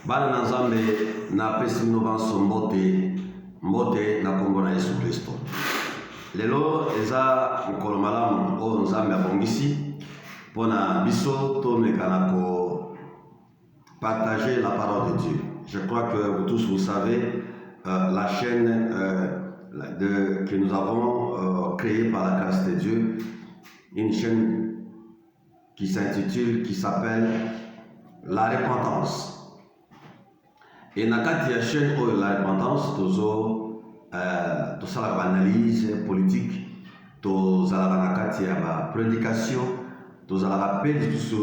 Bana na Nzambe na pesi minobanso mbote na kombo na Yesu Kristo. Lelo eza mokolo malamu oyo Nzambe abongisi mpona biso tomekana ko partager la parole de Dieu. Je crois que vous tous vous savez la chaîne que nous avons créée par la grâce de Dieu, une chaîne qui s'appelle La Repentance. Et dans la chaîne de La Repentance, tout ça la analyse politique, tout ça la prédication, tout ça la rappel, tout ça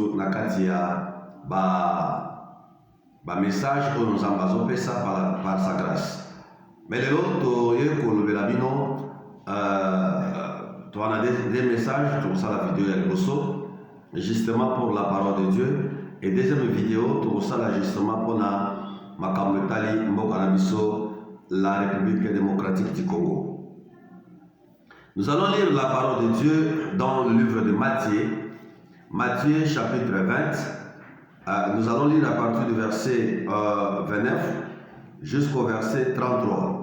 la message que nous avons fait ça par sa grâce. Mais les autres, tu as des messages, tout ça la vidéo est justement pour la parole de Dieu. Et deuxième vidéo, tout ça là justement pour la République démocratique du Congo. Nous allons lire la parole de Dieu dans le livre de Matthieu chapitre 20. Nous allons lire à partir du verset 29 jusqu'au verset 33.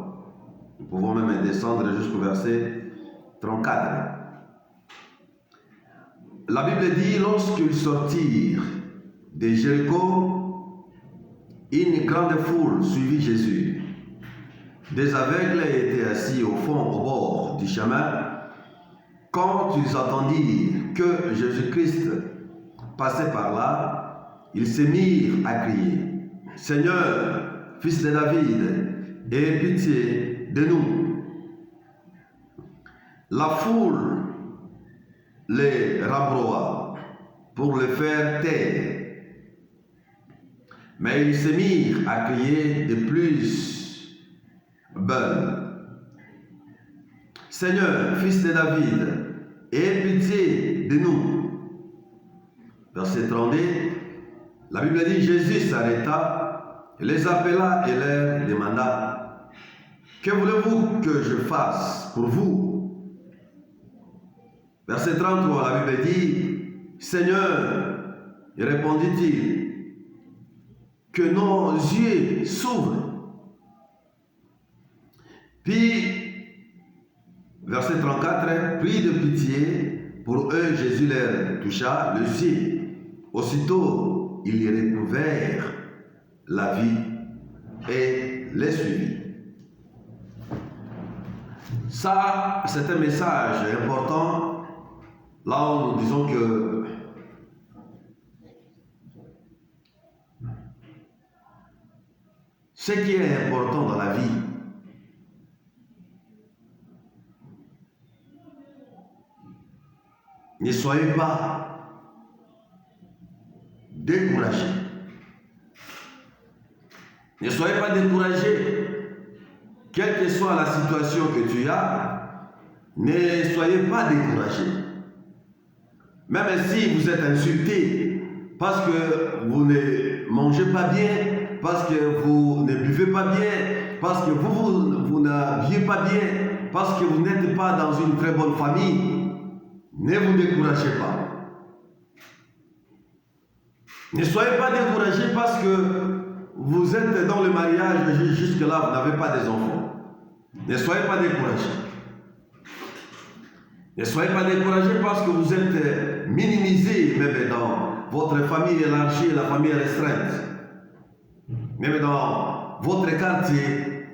Nous pouvons même descendre jusqu'au verset 34. La Bible dit, lorsqu'ils sortirent de Jéricho, une grande foule suivit Jésus. Des aveugles étaient assis au fond, au bord du chemin. Quand ils entendirent que Jésus-Christ passait par là, ils se mirent à crier, « Seigneur, fils de David, aie pitié de nous. » La foule les rabroua pour le faire taire. Mais ils se mirent à crier de plus belle. « Seigneur, fils de David, aie pitié de nous. » Verset 32, la Bible dit, Jésus s'arrêta, les appela et leur demanda, « Que voulez-vous que je fasse pour vous ?» Verset 33, la Bible dit, « Seigneur, répondit-il, que nos yeux s'ouvrent. » Puis, verset 34, pris de pitié pour eux, Jésus leur toucha les yeux. Aussitôt, ils y retrouvèrent la vie et les suivit. Ça, c'est un message important. Là où nous disons que ce qui est important dans la vie, ne soyez pas découragés. Ne soyez pas découragés. Quelle que soit la situation que tu as, ne soyez pas découragés. Même si vous êtes insulté parce que vous ne mangez pas bien, parce que vous ne buvez pas bien, parce que vous n'habillez pas bien, parce que vous n'êtes pas dans une très bonne famille, ne vous découragez pas. Ne soyez pas découragés parce que vous êtes dans le mariage, jusque-là, vous n'avez pas des enfants. Ne soyez pas découragés. Ne soyez pas découragés parce que vous êtes minimisés, même dans votre famille élargie, la famille restreinte. Même dans votre quartier,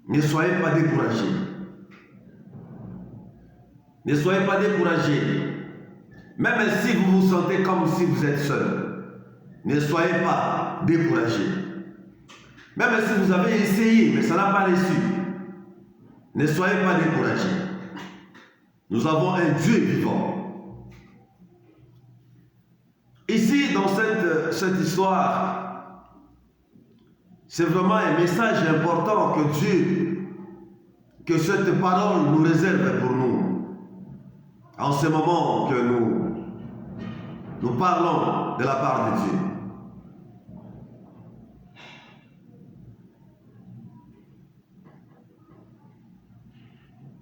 ne soyez pas découragés. Ne soyez pas découragés. Même si vous vous sentez comme si vous êtes seul, ne soyez pas découragés. Même si vous avez essayé, mais ça n'a pas réussi, ne soyez pas découragés. Nous avons un Dieu vivant. Ici, dans cette histoire, c'est vraiment un message important que cette parole nous réserve pour nous. En ce moment que nous parlons de la part de Dieu.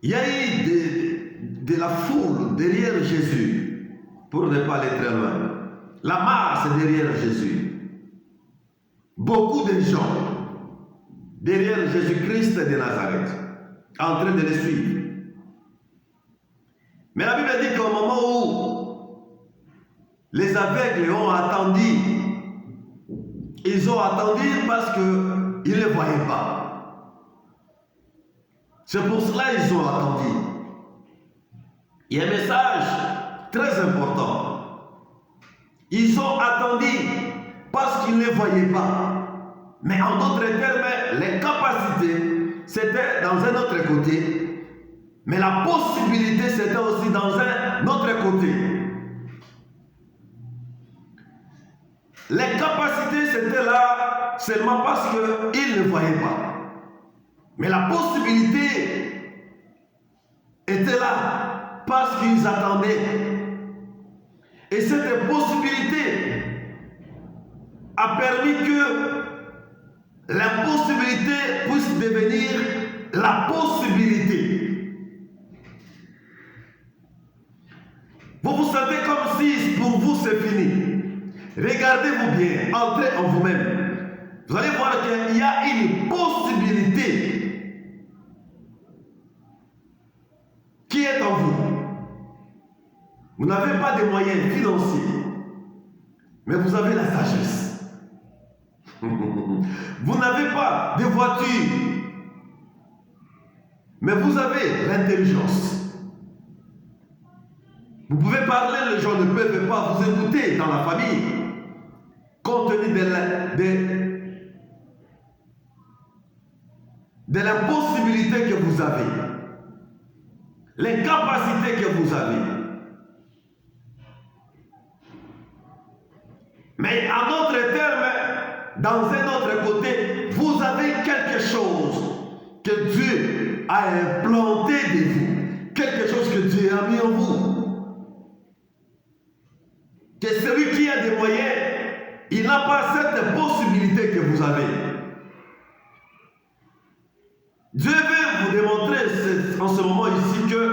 Il y a eu de la foule derrière Jésus, pour ne pas aller très loin. La masse derrière Jésus. beaucoup de gens derrière Jésus-Christ de Nazareth, en train de les suivre. Mais la Bible dit qu'au moment où les aveugles ont attendu, ils ont attendu parce qu'ils ne les voyaient pas. C'est pour cela qu'ils ont attendu. Il y a un message très important. Ils ont attendu parce qu'ils ne les voyaient pas. Mais en d'autres termes, les capacités, c'était dans un autre côté. Mais la possibilité, c'était aussi dans un autre côté. Les capacités, c'était là seulement parce qu'ils ne voyaient pas. Mais la possibilité était là parce qu'ils attendaient. Et cette possibilité a permis que l'impossibilité puisse devenir la possibilité. Vous vous sentez comme si pour vous c'est fini. Regardez-vous bien, entrez en vous-même. Vous allez voir qu'il y a une possibilité qui est en vous. Vous n'avez pas de moyens financiers, mais vous avez la sagesse. Vous n'avez pas de voiture, mais vous avez l'intelligence. Vous pouvez parler, les gens ne peuvent pas vous écouter dans la famille, compte tenu de l'impossibilité que vous avez, l'incapacité que vous avez. Mais en d'autres termes, dans un autre côté, vous avez quelque chose que Dieu a implanté de vous, quelque chose que Dieu a mis en vous. Que celui qui a des moyens, il n'a pas cette possibilité que vous avez. Dieu veut vous démontrer en ce moment ici que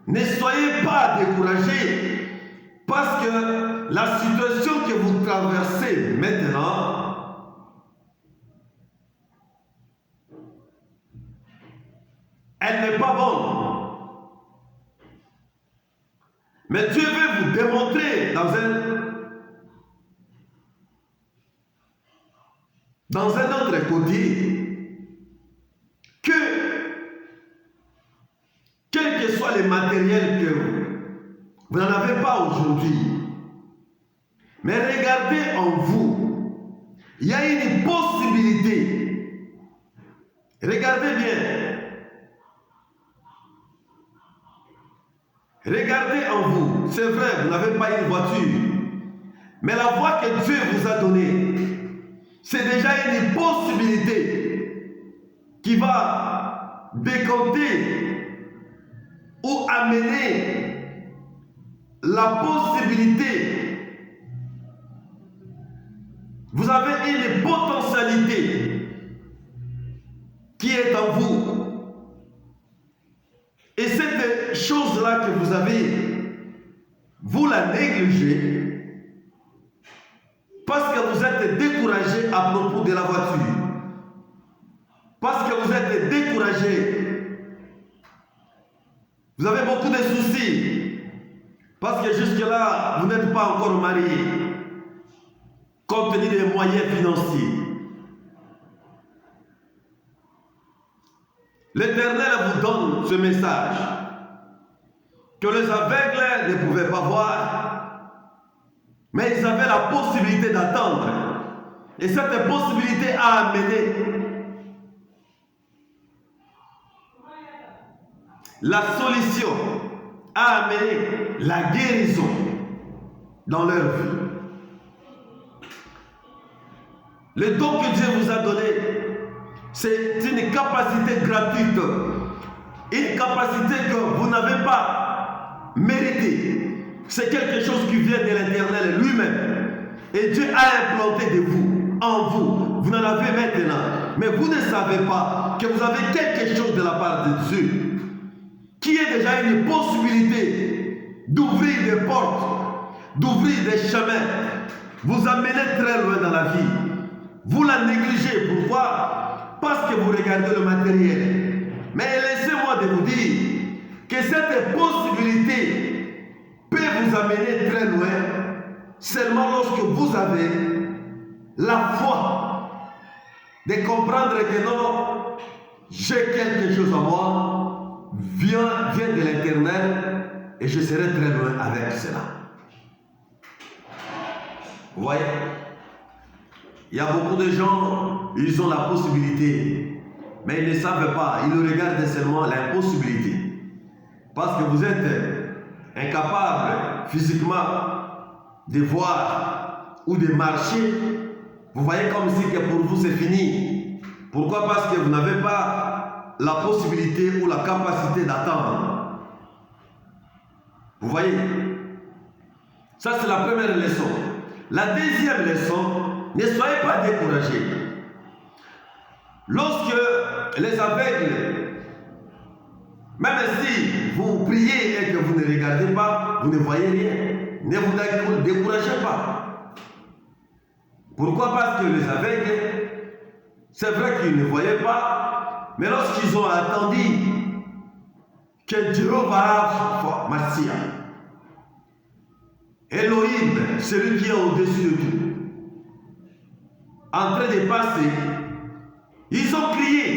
ne soyez pas découragés parce que la situation que vous traversez maintenant, elle n'est pas bonne. Mais Dieu veut vous démontrer dans un autre côté que quel que soit le matériel que vous n'en avez pas aujourd'hui, mais regardez en vous, il y a une possibilité. Regardez bien. Regardez en vous, c'est vrai, vous n'avez pas une voiture, mais la voie que Dieu vous a donnée, c'est déjà une possibilité qui va décompter ou amener la possibilité. Vous avez une potentialité qui est en vous. Et cette chose-là que vous avez, vous la négligez parce que vous êtes découragé à propos de la voiture. Parce que vous êtes découragé. Vous avez beaucoup de soucis. Parce que jusque-là, vous n'êtes pas encore marié. Compte tenu des moyens financiers. L'Éternel vous donne ce message que les aveugles ne pouvaient pas voir, mais ils avaient la possibilité d'attendre. Et cette possibilité a amené la solution, a amené la guérison dans leur vie. Le don que Dieu vous a donné, c'est une capacité gratuite, une capacité que vous n'avez pas méritée. C'est quelque chose qui vient de l'Éternel lui-même. Et Dieu a implanté de vous, en vous. Vous n'en avez maintenant. Mais vous ne savez pas que vous avez quelque chose de la part de Dieu, qui est déjà une possibilité d'ouvrir des portes, d'ouvrir des chemins, vous amener très loin dans la vie. Vous la négligez. Pourquoi? Parce que vous regardez le matériel. Mais laissez-moi de vous dire que cette possibilité peut vous amener très loin seulement lorsque vous avez la foi de comprendre que non, j'ai quelque chose en moi, vient de l'Éternel et je serai très loin avec cela. Vous voyez? Il y a beaucoup de gens, ils ont la possibilité, mais ils ne savent pas, ils regardent seulement l'impossibilité. Parce que vous êtes incapable physiquement de voir ou de marcher. Vous voyez comme si que pour vous c'est fini. Pourquoi? Parce que vous n'avez pas la possibilité ou la capacité d'attendre. Vous voyez? Ça c'est la première leçon. La deuxième leçon, ne soyez pas découragés. Lorsque les aveugles, même si vous priez et que vous ne regardez pas, vous ne voyez rien, ne vous découragez pas. Pourquoi? Parce que les aveugles, c'est vrai qu'ils ne voyaient pas, mais lorsqu'ils ont attendu que Dieu va Massia, Elohim, celui qui est au-dessus de tout, en train de passer, ils ont crié.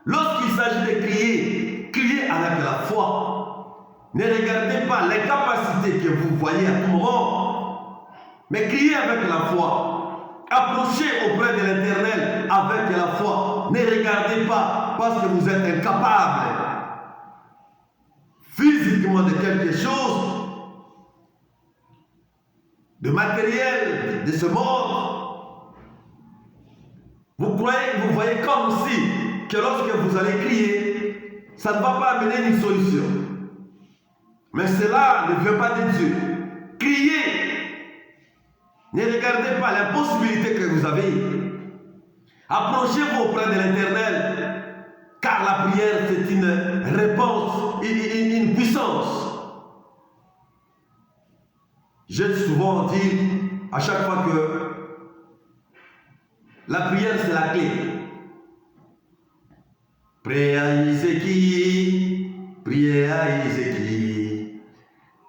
Lorsqu'il s'agit de crier, criez avec la foi. Ne regardez pas les capacités que vous voyez à tout moment, mais criez avec la foi. Approchez auprès de l'Éternel avec la foi. Ne regardez pas parce que vous êtes incapable physiquement de quelque chose, de matériel de ce monde. Vous voyez comme si que lorsque vous allez crier, ça ne va pas amener une solution. Mais cela ne vient pas de Dieu. Criez. Ne regardez pas l'impossibilité que vous avez. Approchez-vous auprès de l'Éternel, car la prière c'est une réponse, une puissance. J'ai souvent dit, à chaque fois que la prière c'est la clé. Priez à Iseki, priez à Iseki,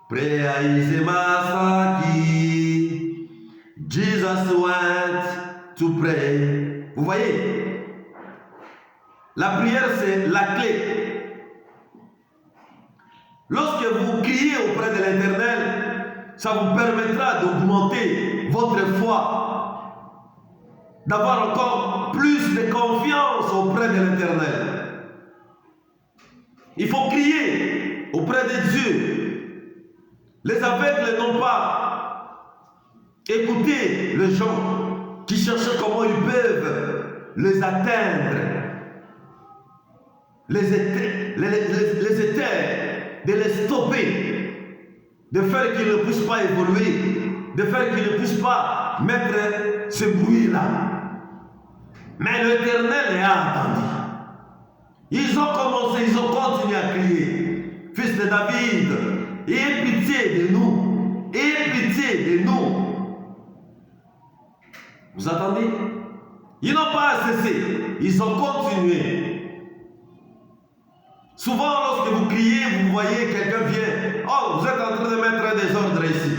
priez à Isemasaki. Jesus went to pray. Vous voyez, la prière c'est la clé. Lorsque vous criez auprès de l'Éternel, ça vous permettra d'augmenter votre foi, d'avoir encore plus de confiance auprès de l'Éternel. Il faut crier auprès de Dieu. Les aveugles n'ont pas écouté les gens qui cherchaient comment ils peuvent les atteindre, les éteindre, de les stopper, de faire qu'ils ne puissent pas évoluer, de faire qu'ils ne puissent pas mettre ce bruit-là. Mais l'Éternel a attendu. Ils ont commencé, ils ont continué à crier. Fils de David, aie pitié de nous. Aie pitié de nous. Vous attendez? Ils n'ont pas cessé. Ils ont continué. Souvent, lorsque vous criez, vous voyez quelqu'un vient. Oh, vous êtes en train de mettre un désordre ici.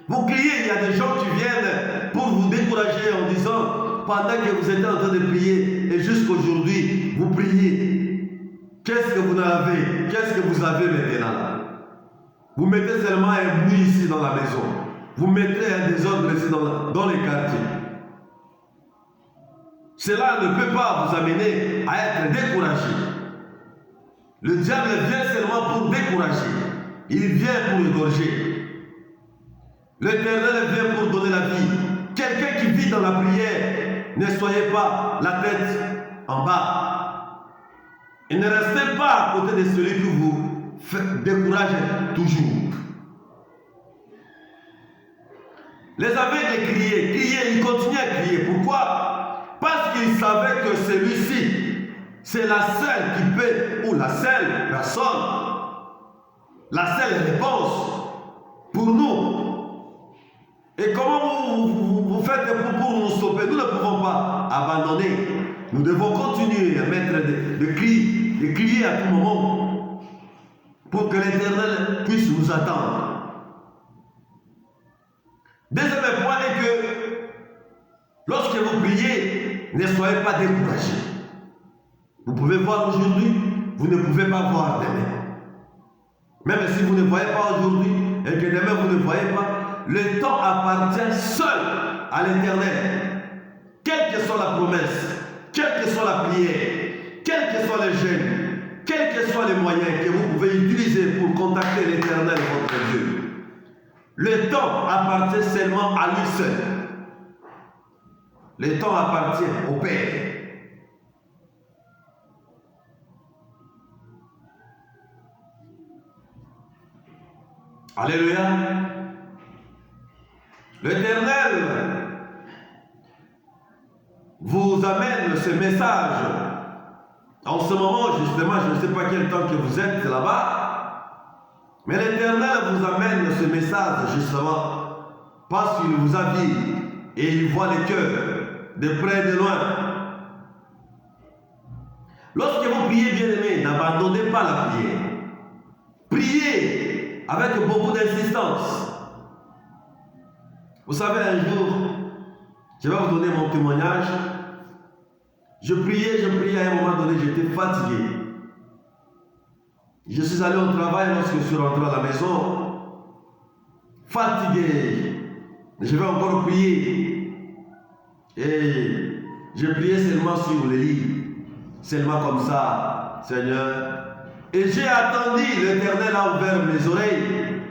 Vous criez, il y a des gens qui viennent pour vous décourager en disant, pendant que vous êtes en train de prier, et jusqu'aujourd'hui, vous priez. Qu'est-ce que vous avez? Qu'est-ce que vous avez maintenant? Vous mettez seulement un bruit ici dans la maison. Vous mettez un désordre ici dans les quartiers. Cela ne peut pas vous amener à être découragé. Le diable vient seulement pour décourager. Il vient pour égorger. L'Éternel vient pour donner la vie. Quelqu'un qui vit dans la prière, ne soyez pas la tête en bas. Et ne restez pas à côté de celui qui vous décourage toujours. Les aveugles criaient, ils continuaient à crier. Pourquoi? Parce qu'ils savaient que celui-ci, c'est la seule qui peut, ou la seule personne, la seule réponse Et comment vous faites pour nous stopper? Nous ne pouvons pas abandonner. Nous devons continuer à mettre des cris, des crier à tout moment pour que l'Éternel puisse nous attendre. Deuxième point est que lorsque vous priez, ne soyez pas découragés. Vous pouvez voir aujourd'hui, vous ne pouvez pas voir demain. Même si vous ne voyez pas aujourd'hui et que demain vous ne voyez pas, le temps appartient seul à l'Éternel. Quelle que soit la promesse, quelle que soit la prière, quels que soient les jeûnes, quels que soient les moyens que vous pouvez utiliser pour contacter l'Éternel, votre Dieu, le temps appartient seulement à lui seul. Le temps appartient au Père. Alléluia. L'Éternel vous amène ce message en ce moment, justement. Je ne sais pas quel temps que vous êtes là-bas, mais l'Éternel vous amène ce message justement parce qu'il vous a vu et il voit les cœurs de près et de loin. Lorsque vous priez, bien-aimés, n'abandonnez pas la prière. Priez avec beaucoup d'insistance. Vous savez, un jour, je vais vous donner mon témoignage. Je priais, à un moment donné, j'étais fatigué. Je suis allé au travail lorsque je suis rentré à la maison, fatigué. Je vais encore prier. Et je priais seulement sur le lit, seulement comme ça, Seigneur. Et j'ai attendu, l'Éternel a ouvert mes oreilles.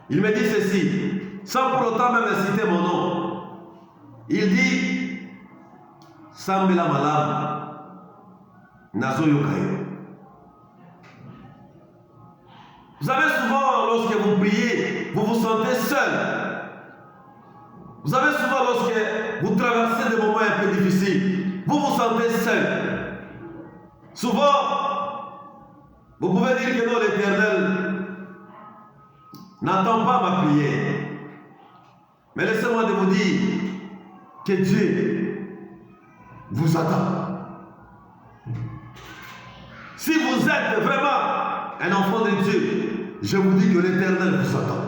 Il me dit ceci, sans pour autant même citer mon nom. Il dit, Sambela Malam, Nazo Yokayo. Vous savez, souvent, lorsque vous priez, vous vous sentez seul. Vous savez, souvent, lorsque vous traversez des moments un peu difficiles, vous vous sentez seul. Souvent, vous pouvez dire que non, l'Éternel n'entend pas ma prière. Mais laissez-moi de vous dire que Dieu vous attend. Si vous êtes vraiment un enfant de Dieu, je vous dis que l'Éternel vous attend.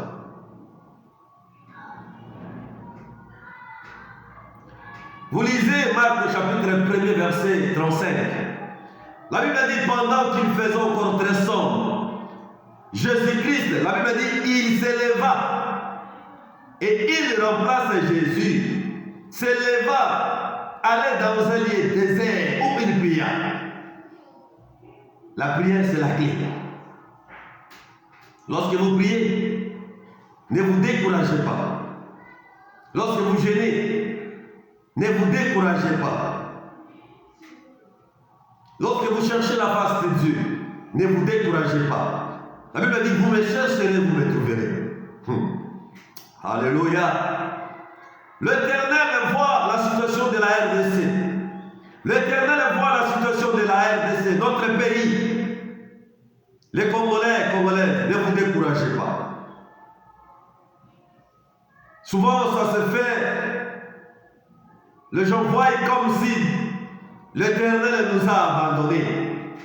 Vous lisez Marc chapitre 1er verset 35. La Bible dit pendant qu'il faisait encore très sombre, Jésus-Christ, la Bible dit, il s'éleva et il remplace Jésus, s'éleva, allait dans un lieu désert où il pria. La prière, c'est la clé. Lorsque vous priez, ne vous découragez pas. Lorsque vous jeûnez, ne vous découragez pas. Lorsque vous cherchez la face de Dieu, ne vous découragez pas. La Bible dit, vous me chercherez, vous me trouverez. Alléluia. L'Éternel voit la situation de la RDC. L'Éternel voit la situation de la RDC, notre pays. Les Congolais, ne vous découragez pas. Souvent, ça se fait, les gens voient comme si l'Éternel nous a abandonnés.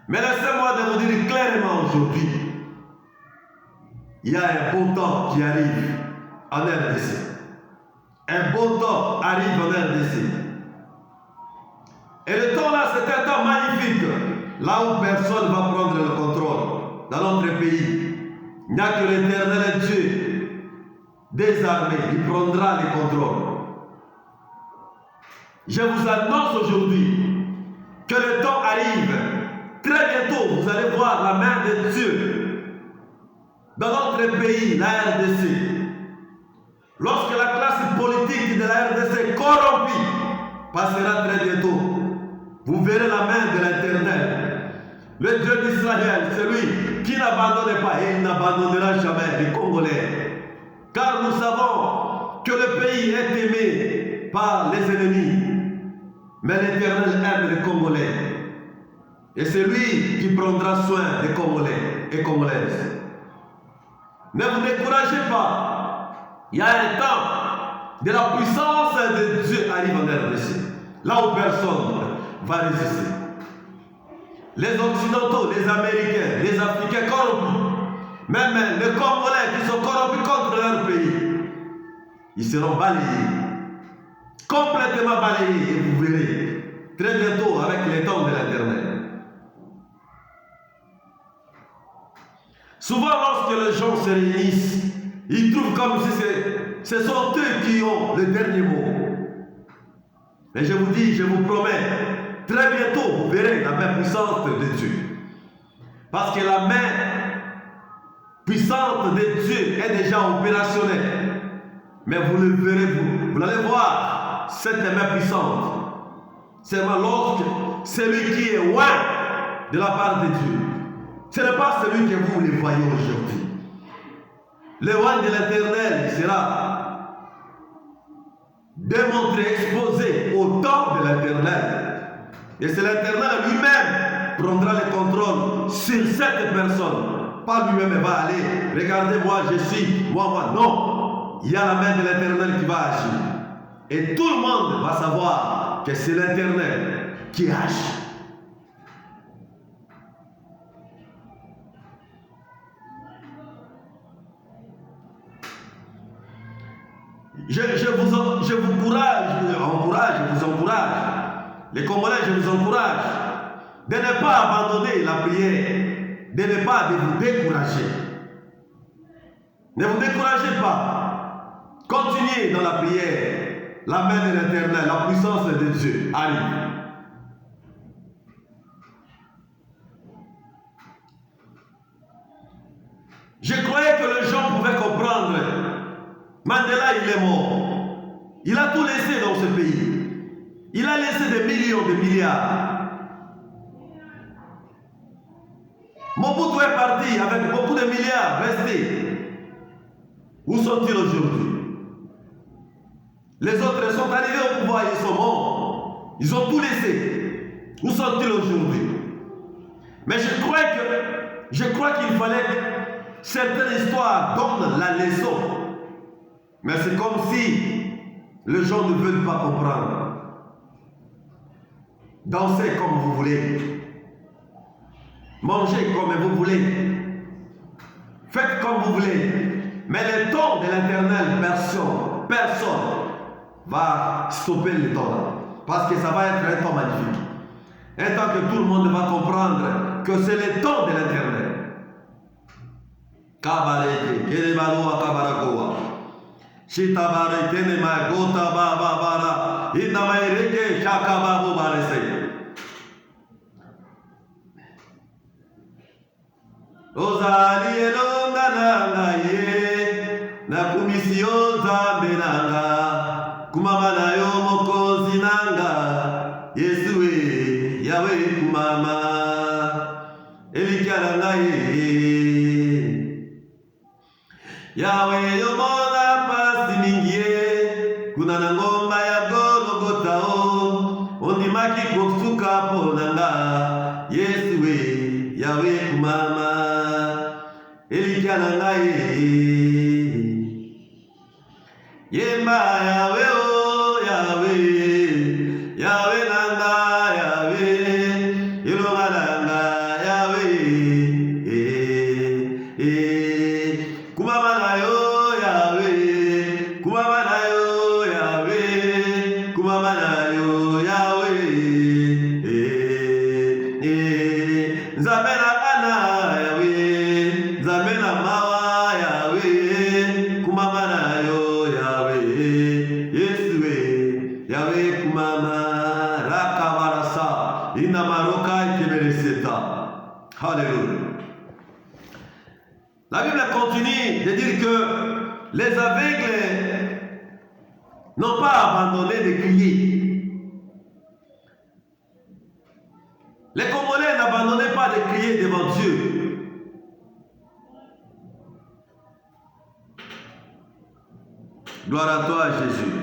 Mais laissez-moi de vous dire clairement aujourd'hui, il y a un beau temps qui arrive en RDC. Un beau temps arrive en RDC. Et le temps là, c'est un temps magnifique. Là où personne ne va prendre le contrôle dans notre pays. Il n'y a que l'Éternel Dieu des armées qui prendra le contrôle. Je vous annonce aujourd'hui que le temps arrive. Très bientôt, vous allez voir la main de Dieu dans notre pays, la RDC. Lorsque la classe politique de la RDC corrompue passera très bientôt, vous verrez la main de l'Éternel. Le Dieu d'Israël, celui qui n'abandonne pas et il n'abandonnera jamais les Congolais. Car nous savons que le pays est aimé par les ennemis. Mais l'Éternel aime les Congolais. Et c'est lui qui prendra soin des Congolais et Congolaises. Ne vous découragez pas. Il y a un temps de la puissance de Dieu arrive en RDC. Là où personne va résister. Les Occidentaux, les Américains, les Africains corrompus, même les Congolais qui sont corrompus contre leur pays, ils seront balayés, complètement balayés, et vous verrez très bientôt avec les temps de l'Internet. Souvent, lorsque les gens se réunissent, ils trouvent comme si ce sont eux qui ont le dernier mot. Mais je vous dis, je vous promets, très bientôt, vous verrez la main puissante de Dieu. Parce que la main puissante de Dieu est déjà opérationnelle. Mais vous le verrez, vous allez voir cette main puissante. Seulement lorsque celui qui est loin de la part de Dieu, ce n'est pas celui que vous le voyez aujourd'hui. Le roi de l'Éternel sera démontré, exposé au temps de l'Éternel. Et c'est l'Éternel lui-même prendra le contrôle sur cette personne. Pas lui-même va aller, regardez moi je suis, moi, non. Il y a la main de l'Éternel qui va agir. Et tout le monde va savoir que c'est l'Éternel qui agit. Je vous encourage, les Congolais, je vous encourage de ne pas abandonner la prière, de ne pas vous décourager. Ne vous découragez pas. Continuez dans la prière. La main de l'Éternel, la puissance de Dieu arrive. Je croyais que les gens pouvaient comprendre. Mandela, il est mort. Il a tout laissé dans ce pays. Il a laissé des millions, des milliards. Mobutu est parti avec beaucoup de milliards restés. Où sont-ils aujourd'hui? Les autres sont arrivés au pouvoir, ils sont morts. Ils ont tout laissé. Où sont-ils aujourd'hui? Mais je crois qu'il fallait que certaines histoires donnent la leçon. Mais c'est comme si les gens ne veulent pas comprendre. Dansez comme vous voulez. Mangez comme vous voulez. Faites comme vous voulez. Mais le temps de l'Éternel, personne va stopper le temps là. Parce que ça va être un temps magnifique. Un temps que tout le monde va comprendre que c'est le temps de l'Éternel. Kabareke, Kerebaloa Kabarakoa. Shitabare Tenema Gota Babara. Inamaireke Shakababu Barese. Ozali elonga nanga ye na kumisio zambe nanga kumama na yo mokozi nanga Yesue yawe kumama elikia nanga ye yawe yo mona pasi mingie kuna na ngomba ya Golgota o ondimaki kosuka po nanga Yesue yawe kumama Elikia nanga Yemba Yawe o Yawe Yawe nanga Yawe Ilonga nanga Yawe Kumama na yo Yawe Kumama na yo Yawe Kumama na yo Yawe Nzamena ana Yawe Zamena mawa Yawe kumama na yo Yawe Yesue Yawe kumama rakabarasa ina maroka kebereseta. Alléluia. La Bible continue de dire que les aveugles n'ont pas abandonné de crier. Les Congolais n'abandonnaient pas de crier devant Dieu. Gloire à toi, Jésus.